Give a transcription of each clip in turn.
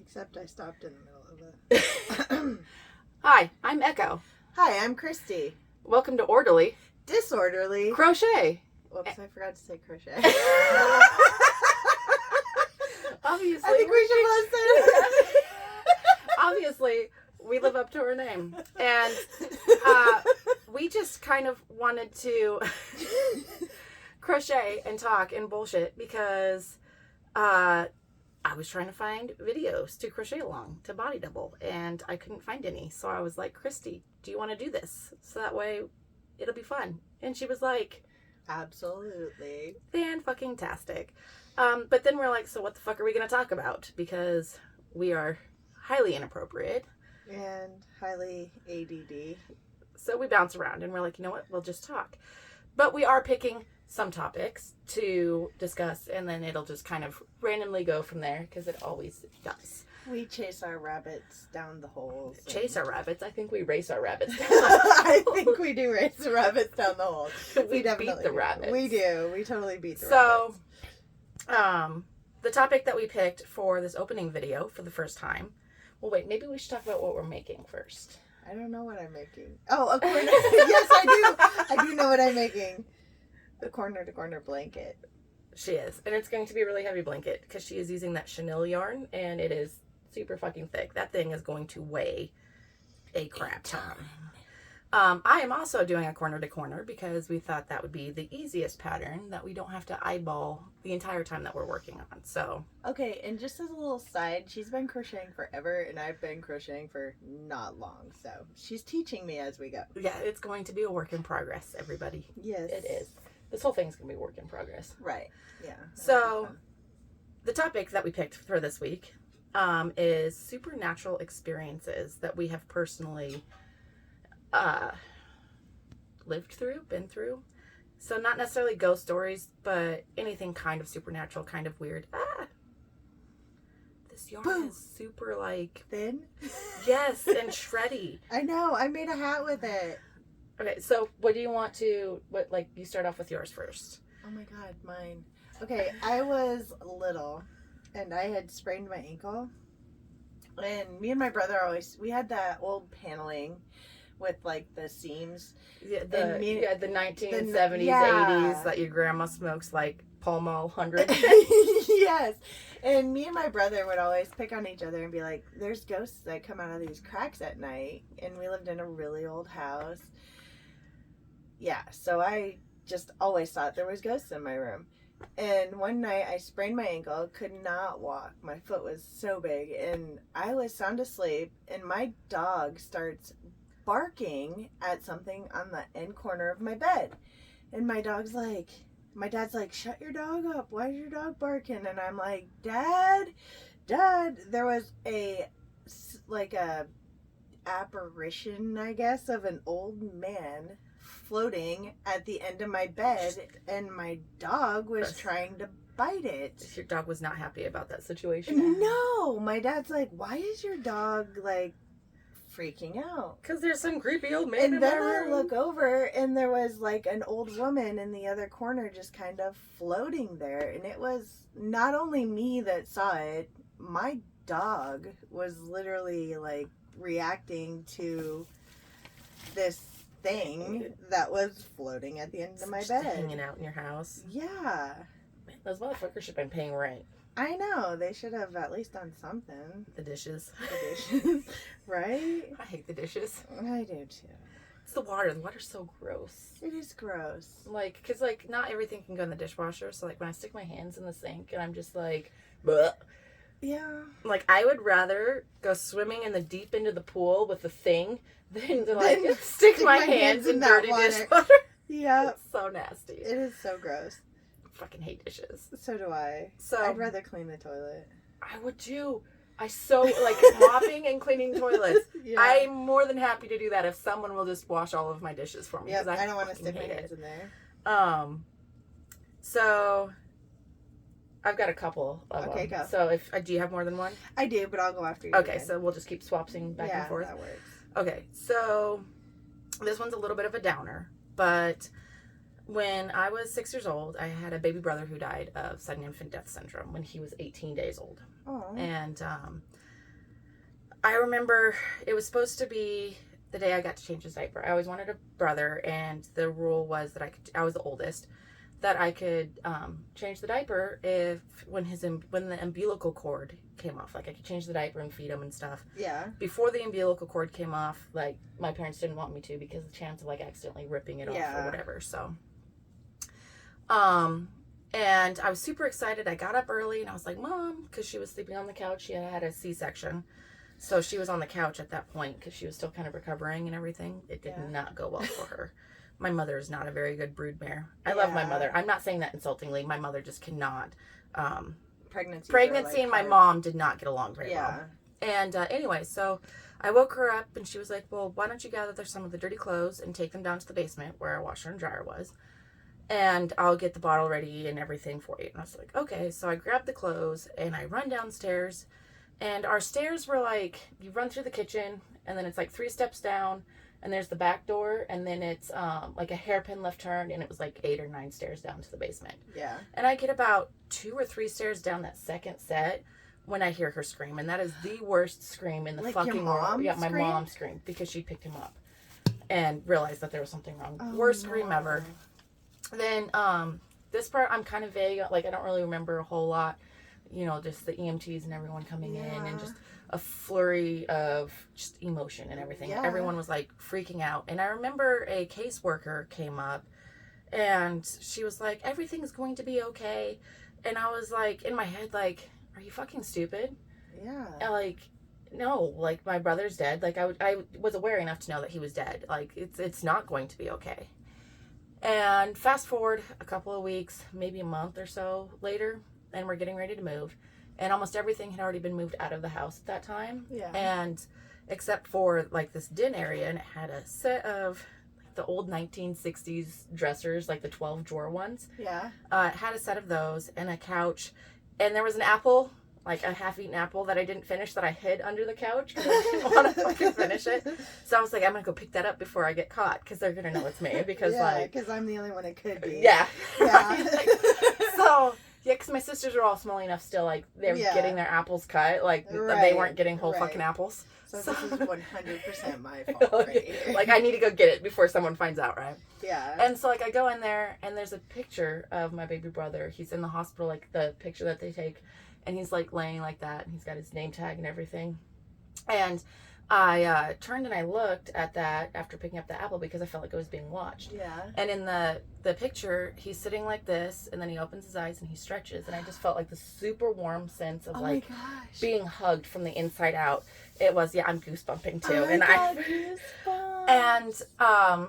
Except I stopped in the middle of it. Hi, I'm Echo. Hi, I'm Christy. Welcome to Orderly Disorderly. Crochet. Whoops, I forgot to say crochet. Obviously, I think we should listen. Obviously, we live up to her name. And we just kind of wanted to crochet and talk and bullshit because I was trying to find videos to crochet along to body double and I couldn't find any. So I was like, Christy, do you want to do this? So that way it'll be fun. And she was like, absolutely. Fan-fucking-tastic. But then we're like, so what the fuck are we going to talk about? Because we are highly inappropriate. And highly ADD. So we bounce around and we're like, you know what? We'll just talk. But we are picking some topics to discuss and then it'll just kind of randomly go from there because it always does. We chase our rabbits down the holes. Chase our rabbits? I think we race our rabbits down. I think we do race the rabbits down the holes. We definitely beat the rabbits. We do. We totally beat the rabbits. So, the topic that we picked for this opening video for the first time. Well, wait, maybe we should talk about what we're making first. I don't know what I'm making. Oh, a corner. Yes, I do. I do know what I'm making. A corner-to-corner blanket. She is. And it's going to be a really heavy blanket because she is using that chenille yarn and it is super fucking thick. That thing is going to weigh a crap ton. I am also doing a corner-to-corner because we thought that would be the easiest pattern that we don't have to eyeball the entire time that we're working on. So okay, and just as a little side, she's been crocheting forever and I've been crocheting for not long. So she's teaching me as we go. Yeah, it's going to be a work in progress, everybody. Yes. It is. This whole thing's going to be a work in progress. Right. Yeah. So the topic that we picked for this week is supernatural experiences that we have personally lived through, been through. So not necessarily ghost stories, but anything kind of supernatural, kind of weird. This yarn is super like thin. Yes, and shreddy. I know. I made a hat with it. Okay, so what do you want to? You start off with yours first. Oh my god, mine. Okay, I was little, and I had sprained my ankle, and me and my brother we had that old paneling with like the seams. Yeah, the 1970s, 80s that your grandma smokes like Pall Mall 100. Yes. And me and my brother would always pick on each other and be like, there's ghosts that come out of these cracks at night. And we lived in a really old house. Yeah, so I just always thought there was ghosts in my room. And one night I sprained my ankle, could not walk. My foot was so big. And I was sound asleep and my dog starts barking at something on the end corner of my bed. And my dad's like, shut your dog up. Why is your dog barking? And I'm like, Dad, there was a apparition, I guess, of an old man floating at the end of my bed and my dog was trying to bite it. Your dog was not happy about that situation. No, my dad's like, why is your dog like freaking out? Because there's some creepy old man in my room. And then I look over and there was like an old woman in the other corner just kind of floating there. And it was not only me that saw it, my dog was literally like reacting to this thing that was floating at the end of my bed. Hanging out in your house. Yeah. Man, those motherfuckers should have been paying rent. I know. They should have at least done something. The dishes. Right? I hate the dishes. I do too. It's the water. The water's so gross. It is gross. Because not everything can go in the dishwasher. So, when I stick my hands in the sink and I'm just like, bleh. Yeah. I would rather go swimming in the deep end of the pool with the thing than to, stick my hands in dirty dishwater. Yeah. It's so nasty. It is so gross. I fucking hate dishes. So do I. So I'd rather clean the toilet. I would too. I so mopping and cleaning toilets. Yeah. I'm more than happy to do that if someone will just wash all of my dishes for me. Yeah, I don't want to stick my hands in there. So I've got a couple of them. Okay, go. So do you have more than one? I do, but I'll go after you. Okay, so we'll just keep swapping back and forth. Yeah, that works. Okay, so this one's a little bit of a downer, but when I was 6 years old, I had a baby brother who died of sudden infant death syndrome when he was 18 days old. Oh. And I remember it was supposed to be the day I got to change his diaper. I always wanted a brother, and the rule was that I was the oldest, that I could change the diaper when the umbilical cord came off. Like I could change the diaper and feed him and stuff. Yeah. Before the umbilical cord came off, like my parents didn't want me to because the chance of like accidentally ripping it off or whatever. So, and I was super excited. I got up early and I was like, Mom, because she was sleeping on the couch. She had a C-section. So she was on the couch at that point because she was still kind of recovering and everything. It did not go well for her. My mother is not a very good broodmare. I love my mother. I'm not saying that insultingly. My mother just cannot. Pregnancy and my mom did not get along very well. And anyway, so I woke her up and she was like, well, why don't you gather some of the dirty clothes and take them down to the basement where our washer and dryer was. And I'll get the bottle ready and everything for you. And I was like, okay. So I grabbed the clothes and I run downstairs. And our stairs were like, you run through the kitchen and then it's like 3 steps down and there's the back door and then it's like a hairpin left turn and it was like 8 or 9 stairs down to the basement. Yeah. And I get about 2 or 3 stairs down that second set when I hear her scream. And that is the worst scream in the like fucking world. Yeah, my mom screamed because she picked him up and realized that there was something wrong. Worst scream ever. Then this part I'm kind of vague. Like I don't really remember a whole lot. You know, just the EMTs and everyone coming in and just a flurry of just emotion and everything. Yeah. Everyone was like freaking out. And I remember a caseworker came up and she was like, everything's going to be okay. And I was like, in my head, like, are you fucking stupid? Yeah. And like, no, like my brother's dead. Like I was aware enough to know that he was dead. Like it's not going to be okay. And fast forward a couple of weeks, maybe a month or so later, and we're getting ready to move. And almost everything had already been moved out of the house at that time. Yeah. And except for like this den area, and it had a set of the old 1960s dressers, like the 12 drawer ones. Yeah. It had a set of those and a couch. And there was an apple, like a half-eaten apple that I didn't finish that I hid under the couch because I didn't want to fucking finish it. So I was like, I'm going to go pick that up before I get caught because they're going to know it's me because because I'm the only one it could be. Yeah. So... yeah, because my sisters were all small enough still, like, they were getting their apples cut. Like, they weren't getting whole fucking apples. So this is 100% my fault right here. Like, I need to go get it before someone finds out, right? Yeah. And so, like, I go in there, and there's a picture of my baby brother. He's in the hospital, like, the picture that they take. And he's, like, laying like that, and he's got his name tag and everything. And I turned and I looked at that after picking up the apple because I felt like it was being watched. Yeah. And in the picture, he's sitting like this, and then he opens his eyes and he stretches, and I just felt like this super warm sense of like being hugged from the inside out. It was, I'm goosebumping too. Oh my God, and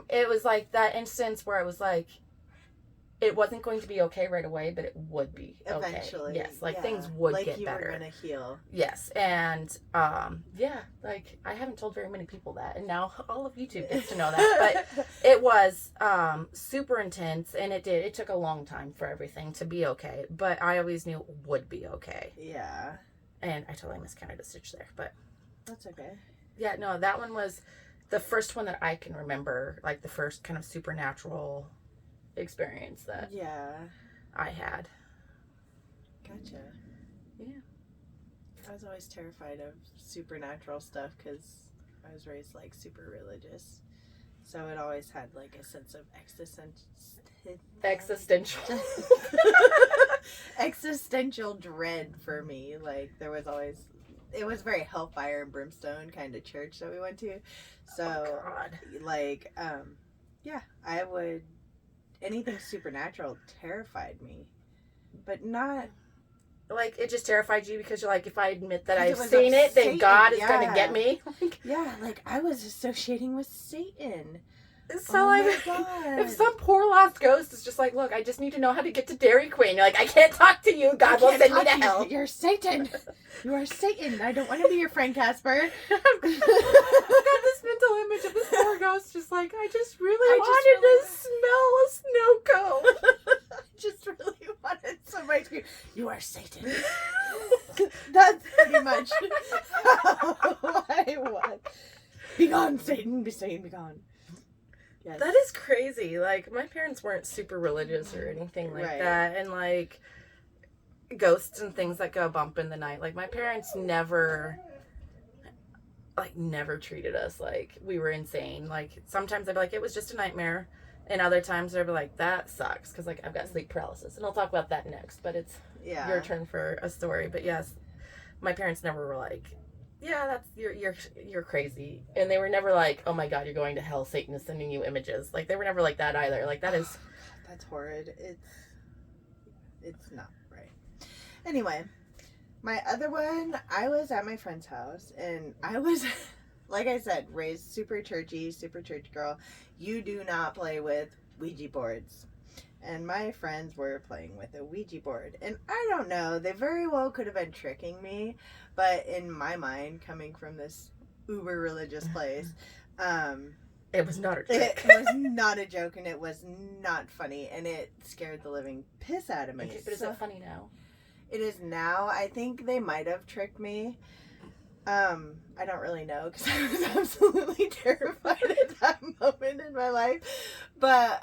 it was like that instance where I was like, it wasn't going to be okay right away, but it would be okay. Eventually. Yes, like things would like get you better. Were gonna heal. Yes, and like I haven't told very many people that, and now all of YouTube gets to know that. But it was super intense, and it took a long time for everything to be okay. But I always knew it would be okay. Yeah. And I totally miscounted a stitch there, but that's okay. Yeah, no, that one was the first one that I can remember, like the first kind of supernatural experience that I had. Gotcha. Yeah. I was always terrified of supernatural stuff because I was raised like super religious, so it always had like a sense of existential dread for me. Like there was always, it was very hellfire and brimstone kind of church that we went to, so like I would, anything supernatural terrified me, but not like it just terrified you because you're like, if I admit that I've seen it, then God is gonna get me. Like I was associating with Satan. So like, if some poor lost ghost is just like, look, I just need to know how to get to Dairy Queen. You're like, I can't talk to you. God will send me to hell. You're Satan. You are Satan. I don't want to be your friend, Casper. I've got this mental image of this poor ghost just like, I just really wanted to smell a snow cone. I just really wanted somebody to scream, you are Satan. That's pretty much how I was. Be gone, Satan. Be Satan, be gone. Yes. That is crazy. Like, my parents weren't super religious or anything like that. And, like, ghosts and things that go bump in the night. Like, my parents never like never treated us like we were insane. Like sometimes I'd be like, it was just a nightmare, and other times I'd be like, that sucks because like I've got sleep paralysis, and I'll talk about that next. But it's your turn for a story. But yes, my parents never were like, yeah, that's you're crazy, and they were never like, oh my god, you're going to hell, Satan is sending you images. Like they were never like that either. Like that is that's horrid. It's not right. Anyway, my other one, I was at my friend's house, and I was, like I said, raised super churchy girl. You do not play with Ouija boards. And my friends were playing with a Ouija board. And I don't know, they very well could have been tricking me, but in my mind, coming from this uber religious place, it was not a trick. It was not a joke, and it was not funny, and it scared the living piss out of me. Okay, but is it funny now? It is now. I think they might have tricked me. I don't really know because I was absolutely terrified at that moment in my life. But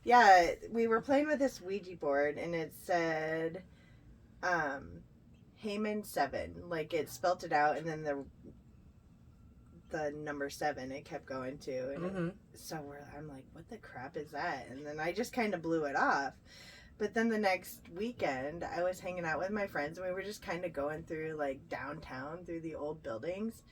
yeah, we were playing with this Ouija board, and it said Haman 7. Like it spelt it out, and then the number 7 it kept going to, and so I'm like, what the crap is that? And then I just kind of blew it off. But then the next weekend, I was hanging out with my friends, and we were just kind of going through, like, downtown, through the old buildings.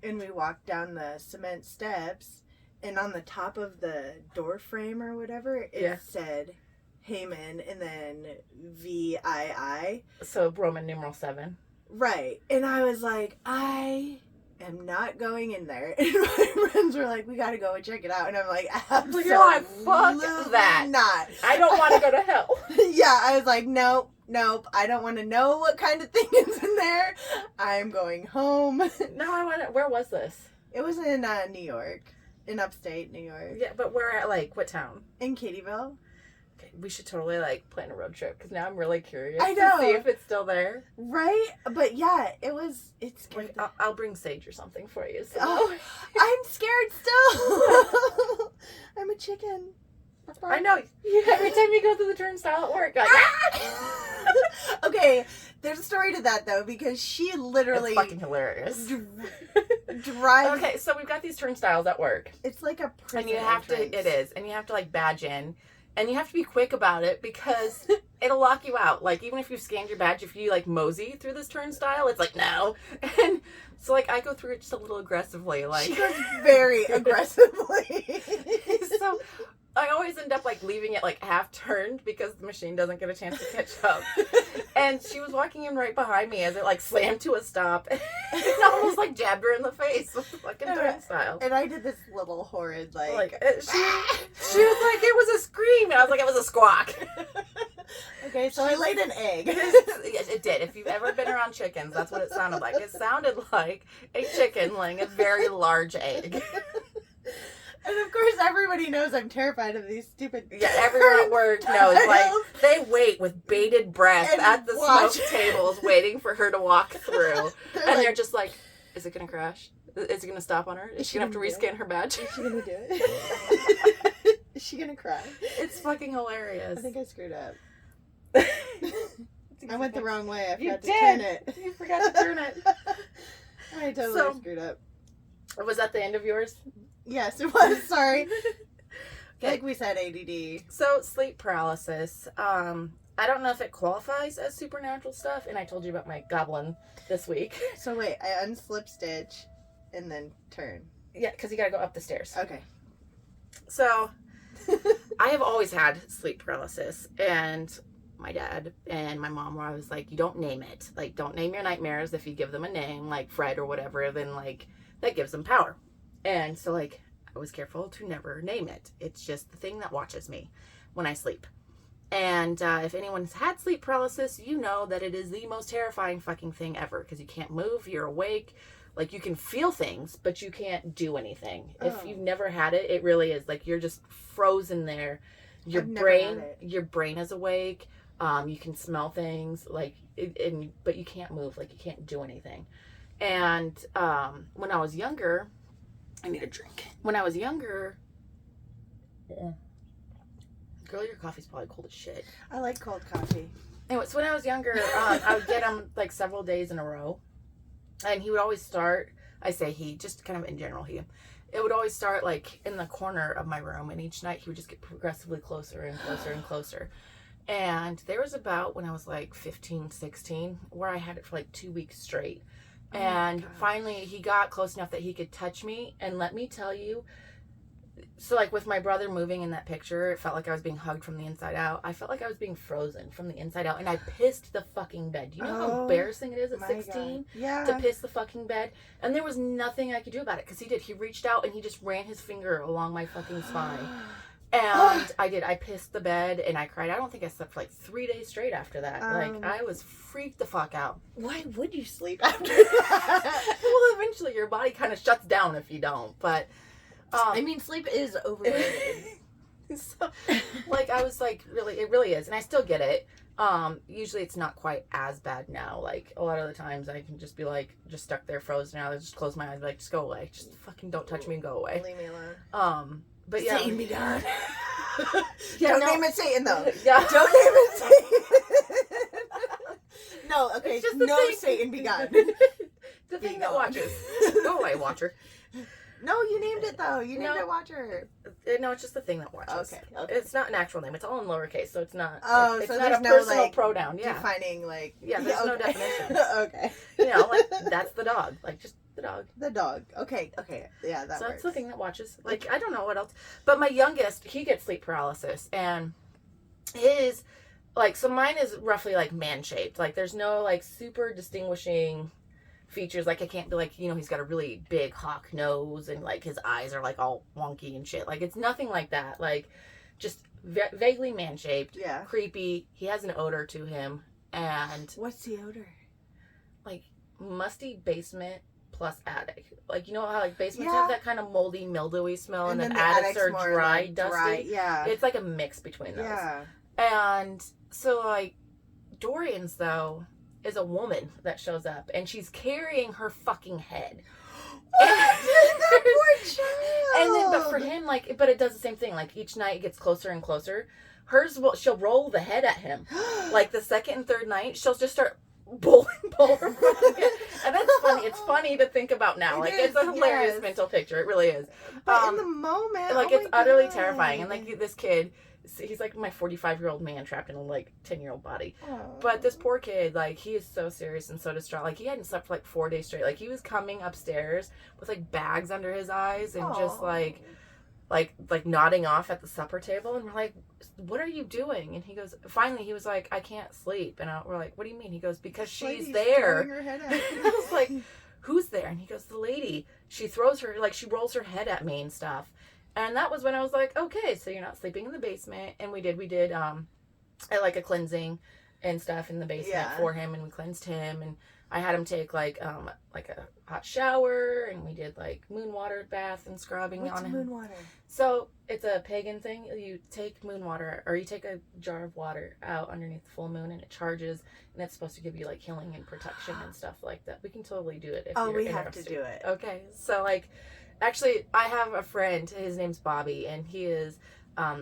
And we walked down the cement steps, and on the top of the door frame or whatever, it said Haman, and then VII. So Roman numeral 7. Right. And I was like, I am not going in there. And my friends were like, we gotta go and check it out. And I'm like, absolutely fuck that. Not. I don't want to go to hell. Yeah, I was like, nope. I don't want to know what kind of thing is in there. I'm going home. No, I want to. Where was this? It was in New York. In upstate New York. Yeah, but where at, like, what town? In Katie'ville. Okay, we should totally, like, plan a road trip, because now I'm really curious I know. to see if it's still there. Right? But yeah, it's Like, I'll bring sage or something for you. So. Oh, I'm scared still. I'm a chicken. I know. Every time you go through the turnstile at work, like, okay, there's a story to that though, because she literally it's fucking hilarious. Drives. Okay, so we've got these turnstiles at work. It's like a prison and you have entrance. to. It is, and you have to like badge in, and you have to be quick about it because it'll lock you out. Like even if you've scanned your badge, if you like mosey through this turnstile, it's like no. And so like I go through it just a little aggressively. Like she goes very aggressively. So I always end up like leaving it like half turned because the machine doesn't get a chance to catch up. And she was walking in right behind me as it like slammed to a stop and almost like jabbed her in the face with the fucking turnstile. And I did this little horrid like she was like it was a scream and I was like it was a squawk. Okay, so I laid an egg. Yes, it did. If you've ever been around chickens, that's what it sounded like. It sounded like a chicken laying a very large egg. And of course, everybody knows I'm terrified of these stupid. Yeah, everyone at work knows. Like they wait with bated breath at the smoke tables, waiting for her to walk through, and they're just like, "Is it gonna crash? Is it gonna stop on her? Is she gonna have to rescan her badge? Is she gonna do it? Is she gonna cry? It's fucking hilarious. I think I screwed up. I went the wrong way. I forgot to turn it. You forgot to turn it. I totally screwed up. Was that the end of yours? Yes, it was. Sorry. Okay. Like we said, ADD. So, sleep paralysis. I don't know if it qualifies as supernatural stuff, and I told you about my goblin this week. So wait, I unslip stitch and then turn. Yeah, because you gotta go up the stairs. Okay. So, I have always had sleep paralysis, and my dad and my mom were always like, you don't name it. Like, don't name your nightmares. If you give them a name, like Fred or whatever, then, like, that gives them power. And so, like, I was careful to never name it. It's just the thing that watches me when I sleep. And if anyone's had sleep paralysis, you know that it is the most terrifying fucking thing ever. Because you can't move, you're awake. Like, you can feel things, but you can't do anything. Oh. If you've never had it, it really is. Like, you're just frozen there. Your brain is awake. You can smell things. Like, but you can't move. Like, you can't do anything. And when I was younger... I need a drink. When I was younger... Girl, your coffee's probably cold as shit. I like cold coffee. Anyway, so when I was younger, I would get them like several days in a row. And he would always start... I say he, just kind of in general he. It would always start like in the corner of my room, and each night he would just get progressively closer and closer and closer. And there was about when I was like 15, 16, where I had it for like 2 weeks straight. And finally he got close enough that he could touch me. And let me tell you, so like with my brother moving in that picture, it felt like I was being hugged from the inside out. I felt like I was being frozen from the inside out, and I pissed the fucking bed. Do you know how embarrassing it is at 16 to piss the fucking bed? And there was nothing I could do about it, because he reached out and he just ran his finger along my fucking spine. And I pissed the bed and I cried. I don't think I slept for like 3 days straight after that. Like, I was freaked the fuck out. Why would you sleep after that? Well, eventually your body kind of shuts down if you don't, but I mean, sleep is overrated. So, like, I was like, really, it really is. And I still get it. Usually it's not quite as bad now. Like, a lot of the times I can just be like, just stuck there frozen out. I just close my eyes, like, just go away. Just fucking don't touch me and go away. Leave me alone. But yeah. Satan be done. Yeah, don't name it Satan, though. Yeah. Don't name it Satan. No, okay. It's just no thing. Satan be God. The thing that watches. Go away, watcher. No, you named it, though. You named it Watcher. No, it's just the thing that watches. Okay. It's not an actual name. It's all in lowercase, so it's not. Oh, it's so not there's a no, personal like, pronoun. Yeah. Defining, like. Yeah, there's no definition. Okay. You know, like, that's the dog. Like, just the dog. The dog. Okay. Yeah, that So works. that's the thing that watches. Like, I don't know what else. But my youngest, he gets sleep paralysis. And his, like, so mine is roughly, like, man-shaped. Like, there's no, like, super distinguishing features. Like, I can't be like, you know, he's got a really big hawk nose and like his eyes are like all wonky and shit. Like, it's nothing like that. Like, just vaguely man-shaped. Yeah. Creepy. He has an odor to him. And What's the odor? like musty basement plus attic. Like, you know how like basements have that kind of moldy, mildewy smell, and then the attics are more, dry, like, dusty. Dry, yeah. It's like a mix between those. Yeah. And so like Dorian's though is a woman that shows up, and she's carrying her fucking head. That poor child. And then, but for him, like, but it does the same thing. Like, each night it gets closer and closer. Hers will, she'll roll the head at him. Like, the second and third night, she'll just start bowling her. And that's funny. It's funny to think about now. Like, it's a hilarious mental picture. It really is. But in the moment, like, it's utterly terrifying. And like this kid, he's like my 45-year-old man trapped in a like 10-year-old body. But this poor kid, like, he is so serious and so distraught. Like, he hadn't slept for like 4 days straight. Like, he was coming upstairs with like bags under his eyes and just like nodding off at the supper table. And we're like, what are you doing? And he goes, finally he was like, I can't sleep. And we're like, what do you mean? He goes, because she's there. And I was like, who's there? And he goes, the lady. She rolls her head at me and stuff. And that was when I was like, okay, so you're not sleeping in the basement. And we did I like a cleansing and stuff in the basement for him, and we cleansed him, and I had him take like a hot shower, and we did like moon water bath and scrubbing on him. What's moon water? So it's a pagan thing. You take moon water, or you take a jar of water out underneath the full moon, and it charges, and it's supposed to give you like healing and protection and stuff like that. We can totally do it if you're we interested. have to do it. Okay, so like, actually, I have a friend. His name's Bobby, and he is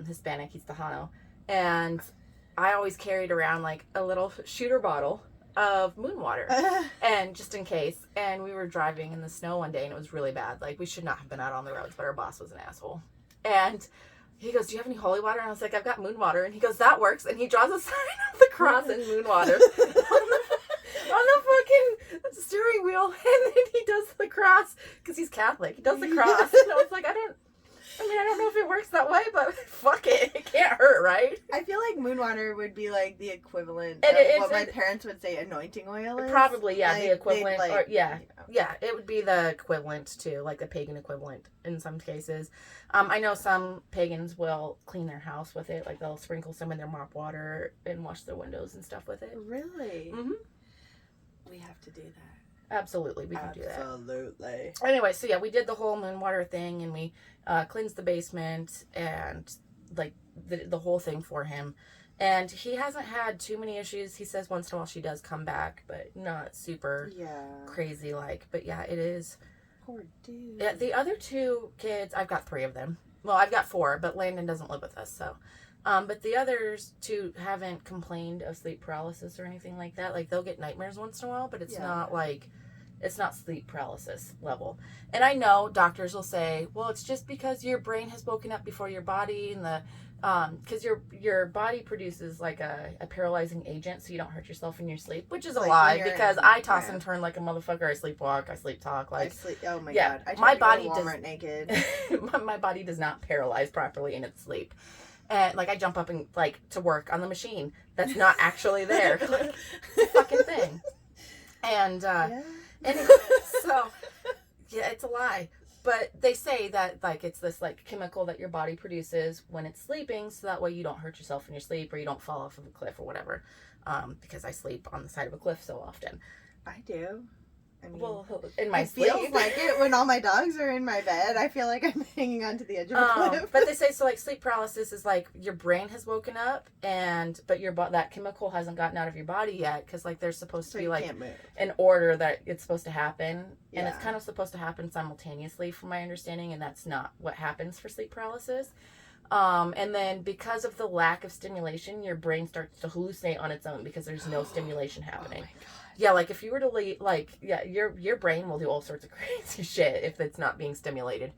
Hispanic. He's Tejano, and I always carried around like a little shooter bottle of moon water, and just in case. And we were driving in the snow one day, and it was really bad. Like, we should not have been out on the roads, but our boss was an asshole. And he goes, do you have any holy water? And I was like, I've got moon water. And he goes, that works. And he draws a sign of the cross and moon water on the fucking steering wheel, and then he does the cross because he's Catholic. He does the cross, and I was like, I don't know if it works that way, but fuck it. It can't hurt, right? I feel like moon water would be like the equivalent And of what my parents would say anointing oil is. Probably, yeah, like, the equivalent. like, or, yeah, it would be the equivalent to, like, the pagan equivalent in some cases. I know some pagans will clean their house with it. Like, they'll sprinkle some in their mop water and wash their windows and stuff with it. Really? Mm-hmm. We have to do that. Absolutely, we can do that. Absolutely. Anyway, so yeah, we did the whole moon water thing, and we cleansed the basement and like the whole thing for him. And he hasn't had too many issues. He says once in a while she does come back, but not super crazy like. But yeah, it is. Poor dude. Yeah, the other two kids, I've got 3 of them. Well, I've got 4, but Landon doesn't live with us, so. But the others 2 haven't complained of sleep paralysis or anything like that. Like, they'll get nightmares once in a while, but it's not like It's not sleep paralysis level. And I know doctors will say, well, it's just because your brain has woken up before your body, and the because your body produces like a paralyzing agent, so you don't hurt yourself in your sleep, which is a lie, because I toss and turn like a motherfucker. I sleepwalk, I sleep talk, like oh my god, my body does naked. my body does not paralyze properly in its sleep. And like I jump up and like to work on the machine that's not actually there, like it's a fucking thing. And anyway, so yeah, it's a lie. But they say that like it's this like chemical that your body produces when it's sleeping, so that way you don't hurt yourself in your sleep, or you don't fall off of a cliff or whatever. Because I sleep on the side of a cliff so often. I do. I mean, well, in my sleep. It feels like it when all my dogs are in my bed. I feel like I'm hanging onto the edge of a cliff. But they say, so like sleep paralysis is like your brain has woken up, but that chemical hasn't gotten out of your body yet, because like there's supposed to be like an order that it's supposed to happen, and it's kind of supposed to happen simultaneously, from my understanding, and that's not what happens for sleep paralysis. And then because of the lack of stimulation, your brain starts to hallucinate on its own because there's no stimulation happening. Oh my God. Yeah, like if you were to your brain will do all sorts of crazy shit if it's not being stimulated.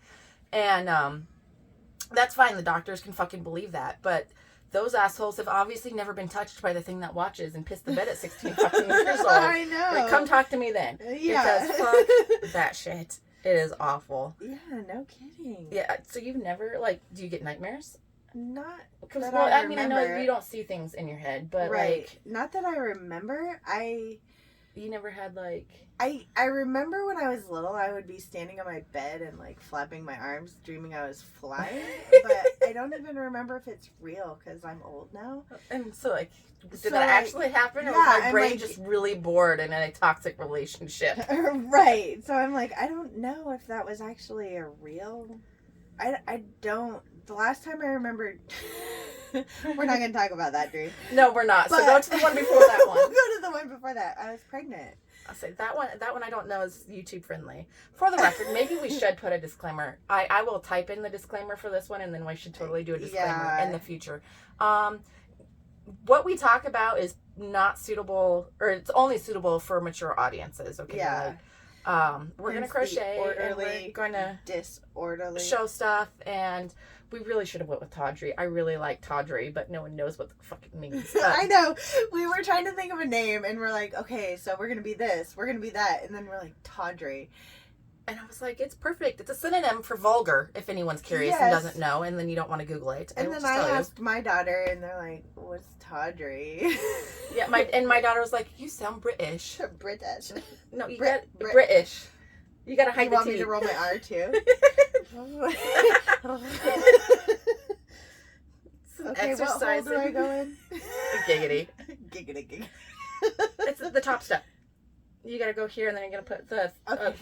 And that's fine. The doctors can fucking believe that. But those assholes have obviously never been touched by the thing that watches and pissed the bed at 16 fucking years old. I know. Like, come talk to me then. Yeah. Because fuck that shit. It is awful. Yeah, no kidding. Yeah, so you've never, do you get nightmares? Not because that I mean, I know you don't see things in your head, but not that I remember. You never had I remember when I was little, I would be standing on my bed and flapping my arms, dreaming I was flying. But I don't even remember if it's real because I'm old now. And so did that actually happen, or was my brain just really bored and in a toxic relationship? Right. So I'm I don't know if that was actually a real. I don't. The last time I remembered, we're not going to talk about that dream. No, we're not. So go to the one before that one. We'll go to the one before that. I was pregnant. I'll say that one I don't know is YouTube friendly. For the record, maybe we should put a disclaimer. I will type in the disclaimer for this one, and then we should totally do a disclaimer in the future. What we talk about is not suitable, or it's only suitable for mature audiences, okay? Yeah. We're going to crochet, and we're going to disorderly show stuff, and we really should have went with tawdry. I really like tawdry, but no one knows what the fuck it means. I know. We were trying to think of a name, and we're okay, so we're going to be this, we're going to be that, and then we're tawdry. And I was it's perfect. It's a synonym for vulgar, if anyone's curious and doesn't know, and then you don't want to Google it. And then I asked my daughter, and they're what's tawdry? Yeah, my daughter was you sound British. British. No, you got British. You got to hide the want T. me to roll my R too? Okay, exercise. What hole do I go in? Giggity. Giggity. It's the top step. You gotta go here, and then you're gonna put the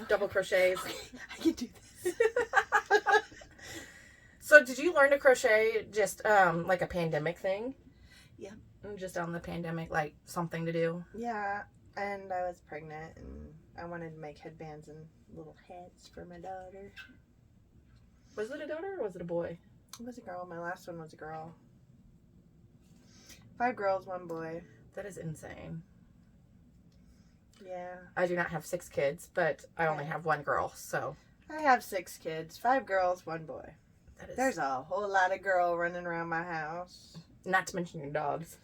double crochets. Okay, I can do this. So, did you learn to crochet just a pandemic thing? Yeah. Just on the pandemic, something to do. Yeah, and I was pregnant, and I wanted to make headbands and little hats for my daughter. Was it a daughter or was it a boy? It was a girl. My last one was a girl. 5 girls, 1 boy. That is insane. Yeah. I do not have 6 kids, but I only have 1 girl, so. I have 6 kids, 5 girls, 1 boy. That is... There's a whole lot of girl running around my house. Not to mention your dogs.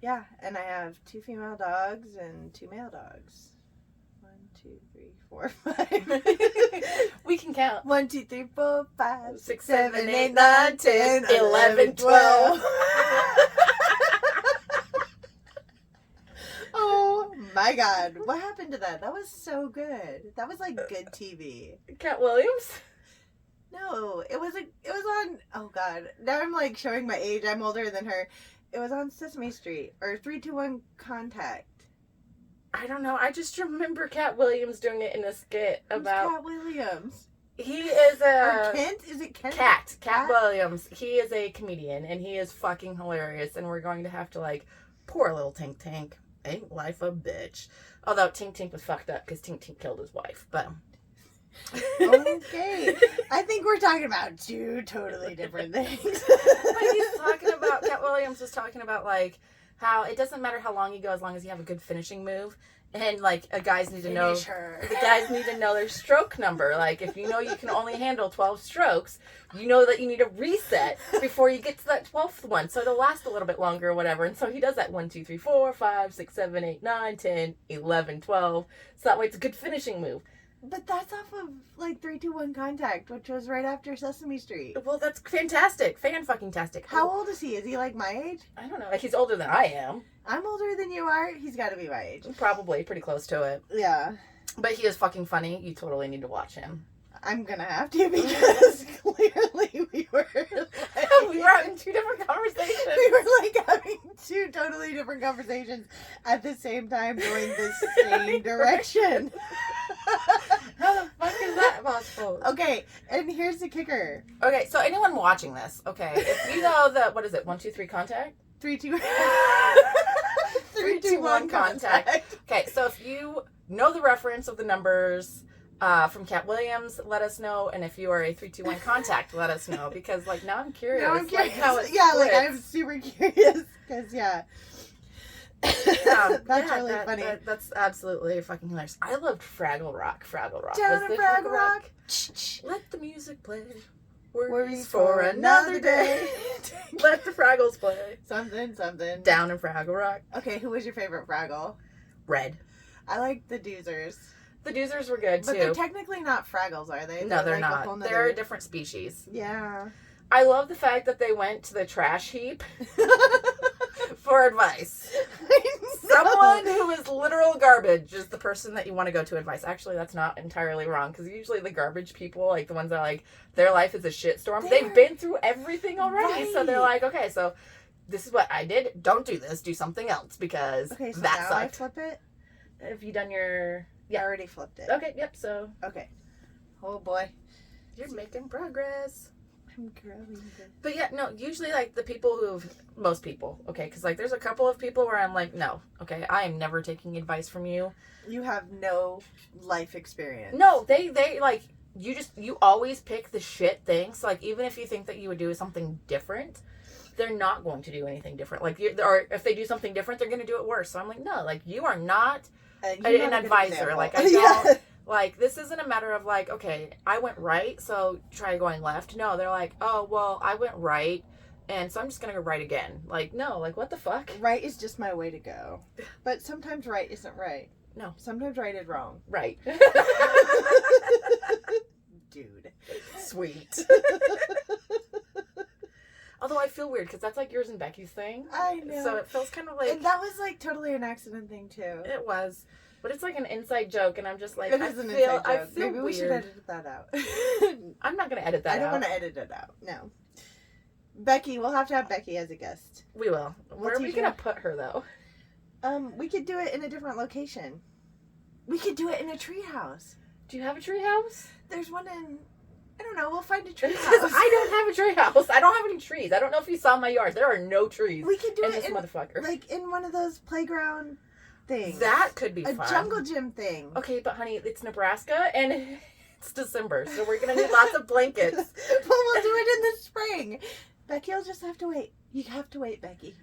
Yeah, and I have 2 female dogs and 2 male dogs. 1, 2, 3, 4, 5. We can count. 1, 2, 3, 4, 5, 6, 7, 8, 9, 10, 11, 12. Oh my God. What happened to that? That was so good. That was good TV. Cat Williams? No, it was on, oh God. Now I'm showing my age. I'm older than her. It was on Sesame Street or 3-2-1 Contact. I don't know. I just remember Cat Williams doing it in a skit about... Cat Williams? He is a... Or Kent? Is it Kent? Cat Williams. He is a comedian, and he is fucking hilarious, and we're going to have to, poor little Tink Tink. Ain't life a bitch. Although Tink Tink was fucked up because Tink Tink killed his wife, but... Okay. I think we're talking about 2 totally different things. But he's talking about... Cat Williams was talking about, how it doesn't matter how long you go as long as you have a good finishing move. And like guys need to know, Finisher. the guys need to know their stroke number. Like if you know you can only handle 12 strokes, you know that you need a reset before you get to that 12th one, so it'll last a little bit longer or whatever. And so he does that 1, 2, 3, 4, 5, 6, 7, 8, 9, 10, 11, 12. So that way it's a good finishing move. But that's off of like 3, 2, 1 Contact, which was right after Sesame Street. Well, that's fantastic. Fan-fucking-tastic. How old is he? Is he like my age? I don't know. Like, he's older than I am. I'm older than you are. He's got to be my age. Probably pretty close to it. Yeah. But he is fucking funny. You totally need to watch him. I'm gonna have to because clearly we were having 2 different conversations. We were like having 2 totally different conversations at the same time going the same direction. How the fuck is that possible? Okay, and here's the kicker. Okay, so anyone watching this, okay, if you know the, what is it, 1, 2, 3 Contact? 3, 2, 3, 2, 1 Contact. Okay, so if you know the reference of the numbers from Cat Williams, let us know. And if you are a 3, 2, 1 Contact, let us know. Because, like, now I'm curious. Now I'm curious. Like, how it yeah, splits. like, I'm super curious. Because, yeah. That's really funny. That's absolutely fucking hilarious. I loved Fraggle Rock. Down in Fraggle Rock. Let the music play. Worries for another day. Let the Fraggles play. Something. Down in Fraggle Rock. Okay, who was your favorite Fraggle? Red. I like the Doozers. The Doozers were good, But too. they're technically not Fraggles, are they? No, they're like not. a whole They're a different species. Yeah. I love the fact that they went to the trash heap for advice. Someone who is literal garbage is the person that you want to go to advice. Actually, that's not entirely wrong, because usually the garbage people, like the ones that like their life is a shitstorm, they've been through everything already. Right. So they're like, okay, so this is what I did. Don't do this. Do something else, because so that now sucked. I flip it? Have you done your... Yeah, I already flipped it. Okay, yep, so... Okay. Oh, boy. You're making progress. I'm growing. But yeah, no, usually, like, the people most people, okay, because, like, there's a couple of people where I'm like, no, okay, I am never taking advice from you. You have no life experience. No, they like, you always pick the shit things. Like, even if you think that you would do something different, they're not going to do anything different. Like, or if they do something different, they're going to do it worse. So I'm like, no, like, you are not an advisor. Like, I don't... Yeah. Like, this isn't a matter of, like, okay, I went right, so try going left. No, they're like, oh, well, I went right, and so I'm just going to go right again. Like, no, like, what the fuck? Right is just my way to go. But sometimes right isn't right. No. Sometimes right is wrong. Right. Dude. Sweet. Although I feel weird, because that's, like, yours and Becky's thing. I know. So it feels kind of like... And that was, like, totally an accident thing, too. It was. But it's like an inside joke, and I'm just like, it is an inside joke. I feel Maybe we weird. should edit that out. I'm not going to edit that out. I don't want to edit it out. No. Becky, we'll have to have Becky as a guest. We will. Where are we going to put her, though? We could do it in a different location. We could do it in a treehouse. Do you have a treehouse? There's one in... I don't know. We'll find a treehouse. I don't have a treehouse. I don't have any trees. I don't know if you saw my yard. There are no trees. We could do it in this motherfucker. Like in one of those playground things. That could be fun. A jungle gym thing. Okay, but honey, it's Nebraska and it's December, so we're gonna need lots of blankets. But we'll do it in the spring. Becky, you'll just have to wait. You have to wait, Becky.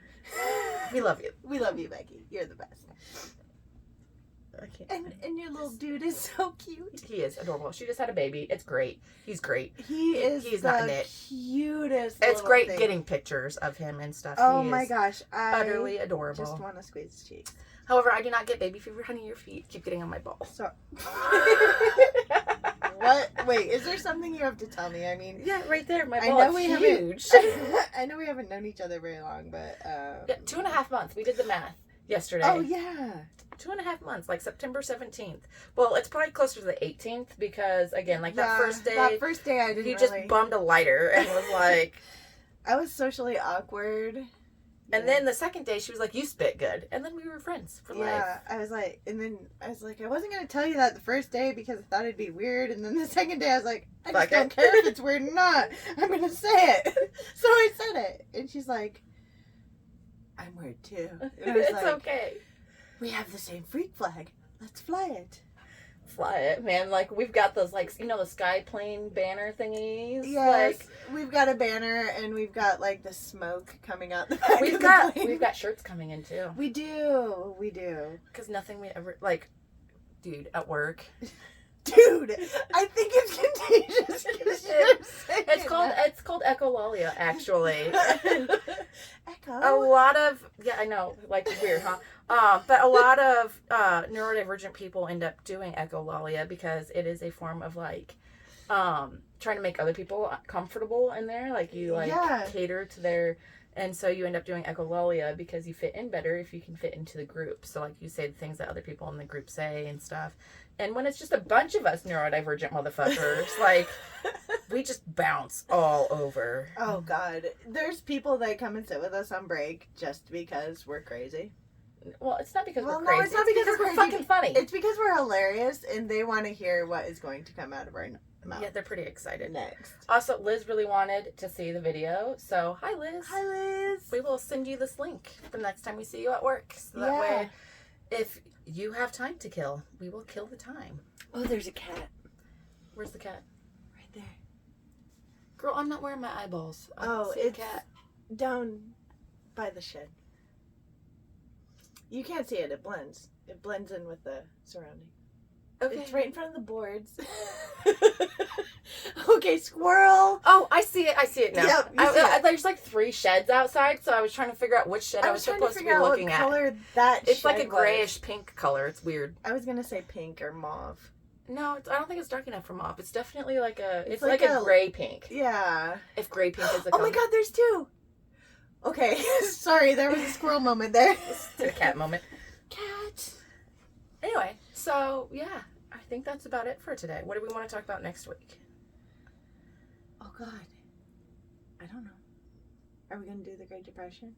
We love you. We love you, Becky. You're the best. And your little dude is so cute. He is adorable. She just had a baby. It's great. He's great. He's not the cutest. It's great thing. Getting pictures of him and stuff. Oh my gosh, utterly adorable. Just want to squeeze his cheeks. However, I do not get baby fever. Honey, your feet keep getting on my balls. So. What? Wait, is there something you have to tell me? I mean, yeah, right there. My ball is huge. I know we haven't known each other very long, but yeah, 2.5 months. We did the math yesterday. Oh yeah. 2.5 months, like September 17th. Well, it's probably closer to the 18th because, again, like that first day I didn't. You just bummed a lighter and was like, I was socially awkward. And then the second day, she was like, you spit good. And then we were friends for life. Yeah, I was like, I wasn't going to tell you that the first day because I thought it'd be weird. And then the second day, I was like, I just don't care if it's weird or not. I'm going to say it. So I said it. And she's like, I'm weird too. And I was it's like, okay. We have the same freak flag. Let's fly it. fly it, man. Like, we've got those, like, you know, the sky plane banner thingies. Yes, Like, we've got a banner and we've got like the smoke coming out the back we've of got the plane. we've got shirts coming in too. We do. Because nothing we ever like, dude, at work. Dude, I think it's contagious. 'Cause you're saying It's called echolalia, actually. Echo. A lot of I know, like, it's weird, huh? But a lot of neurodivergent people end up doing echolalia because it is a form of like trying to make other people comfortable in there. Like, you cater to their, and so you end up doing echolalia because you fit in better if you can fit into the group. So, like, you say the things that other people in the group say and stuff. And when it's just a bunch of us neurodivergent motherfuckers, like, we just bounce all over. Oh, God. There's people that come and sit with us on break just because we're crazy. Well, it's not because we're No, crazy. it's not because we're crazy. fucking funny. It's because we're hilarious and they want to hear what is going to come out of our mouth. Yeah, they're pretty excited. Next. Also, Liz really wanted to see the video. So, hi, Liz. Hi, Liz. We will send you this link for the next time we see you at work. So that way, if you have time to kill, we will kill the time. Oh, there's a cat. Where's the cat? Right there. Girl, I'm not wearing my eyeballs. It's a cat down by the shed. You can't see it. It blends. It blends in with the surrounding. Okay. It's right in front of the boards. Okay, squirrel. Oh, I see it now. Yep, you see it. There's like 3 sheds outside, so I was trying to figure out which shed I was supposed to be looking at. Color that It's like a shed was. grayish pink color. It's weird. I was gonna say pink or mauve. No, I don't think it's dark enough for mauve. It's definitely like it's like like a a gray pink. Yeah. If gray pink is the Oh color. my God, there's 2. Okay, sorry, there was a squirrel moment there. It's a cat moment. Cat. Anyway, so yeah, I think that's about it for today. What do we want to talk about next week? Oh God, I don't know. Are we gonna do the Great Depression?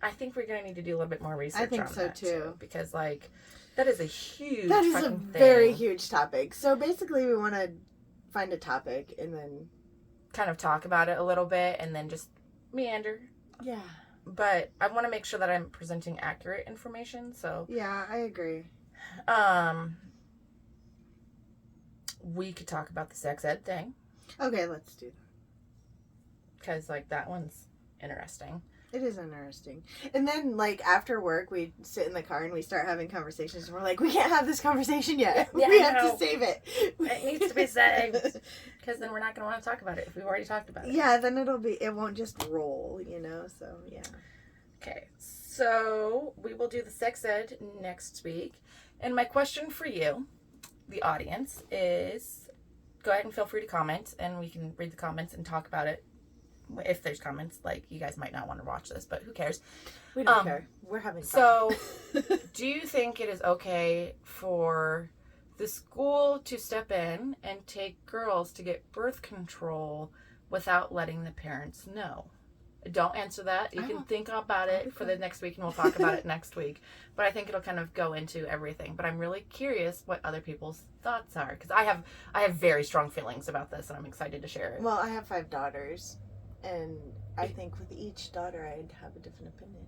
I think we're gonna need to do a little bit more research. I think on so that too, because like that is a huge. That is a fucking very thing. huge topic. So basically, we want to find a topic and then kind of talk about it a little bit and then just meander. Yeah. But I want to make sure that I'm presenting accurate information. So yeah, I agree. We could talk about the sex ed thing. Okay, let's do that. Because, like, that one's interesting. It is interesting. And then, like, after work, we sit in the car and we start having conversations. And we're like, we can't have this conversation yet. Yeah, we I have know. to save it. It needs to be saved. Because then we're not going to want to talk about it if we've already talked about it. Yeah, then it won't just roll, you know? So, yeah. Okay, so we will do the sex ed next week. And my question for you, the audience, is go ahead and feel free to comment. And we can read the comments and talk about it. If there's comments, like, you guys might not want to watch this, but who cares? We don't care. We're having fun. So, do you think it is okay for the school to step in and take girls to get birth control without letting the parents know? Don't answer that. You can think about it for the next week, and we'll talk about it next week. But I think it'll kind of go into everything. But I'm really curious what other people's thoughts are, because I have very strong feelings about this, and I'm excited to share it. Well, I have 5 daughters. And I think with each daughter, I'd have a different opinion.